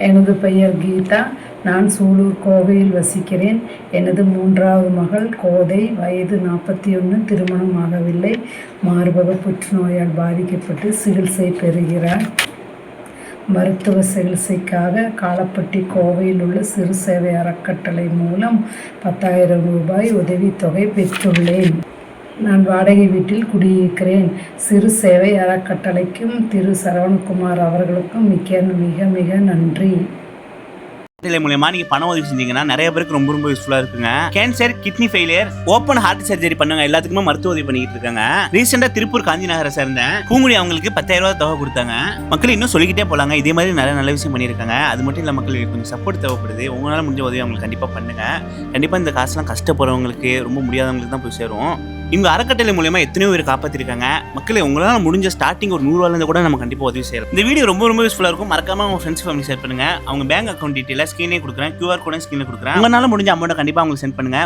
எனது பெயர் கீதா. நான் சூலூர் கோவையில் வசிக்கிறேன். எனது 3வது மகள் கோதை. வயது 41. திருமணம் ஆகவில்லை. மார்பக புற்றுநோயால் பாதிக்கப்பட்டு சிகிச்சை பெறுகிறார். மருத்துவ சிகிச்சைக்காக காலப்பட்டி கோவையில் உள்ள சிறு சேவை அறக்கட்டளை மூலம் 10,000 ரூபாய் உதவித்தொகை பெற்றுள்ளேன். நான் வாடகை வீட்டில் குடியிருக்கிறேன். சிறு சேவை அறக்கட்டளைக்கும் திரு சரவணகுமார் அவர்களுக்கும் மிக மிக நன்றி. மூலமா நீங்க பண உதவி செஞ்சீங்கன்னா நிறைய பேருக்கு ரொம்ப யூஸ்ஃபுல்லா இருக்குங்க. Cancer, kidney failure, open heart surgery பண்ணுங்க எல்லாத்துக்குமே மருத்துவ உதவி பண்ணிட்டு இருக்காங்க. ரீசெண்டா திருப்பூர் காந்தி நகரை சேர்ந்த பூங்குடி அவங்களுக்கு 10,000 ரூபாய் தொகை கொடுத்தாங்க. மக்கள் இன்னும் சொல்லிக்கிட்டே போலாங்க. இதே மாதிரி நிறைய நல்ல விஷயம் பண்ணியிருக்காங்க. அது மட்டும் இல்ல மக்களுக்கு கொஞ்சம் சப்போர்ட் தேவைப்படுது. உங்களால முடிஞ்ச உதவி அவங்களுக்கு கண்டிப்பா பண்ணுங்க. கண்டிப்பா இந்த காசுலாம் கஷ்டப்படுறவங்களுக்கு, ரொம்ப முடியாதவங்களுக்கு தான் போய் சேரும். இவங்க அறக்கட்டளை மூலமா எத்தனையோ பேர் காப்பாத்திருக்காங்க. மக்களே உங்களால முடிஞ்ச ஸ்டார்டிங் ஒரு 100 ரூபாயிலிருந்து கூட நம்ம கண்டிப்பா உதவி செய்யலாம். இந்த வீடியோ ரொம்ப யூஸ்ஃபுல்லா இருக்கும். மறக்காம உங்க ஃப்ரெண்ட்ஸ் ஃபேமிலி ஷேர் பண்ணுங்க. அவங்க பேங்க் அக்கௌண்ட் டீடைல்ஸ் ஸ்கிரீன்லயே கொடுக்குறேன், QR கோடையும் ஸ்கிரீன்ல கொடுக்குறேன். உங்களால முடிஞ்ச அமௌண்ட் கண்டிப்பா அவங்களுக்கு சென்ட் பண்ணுங்க.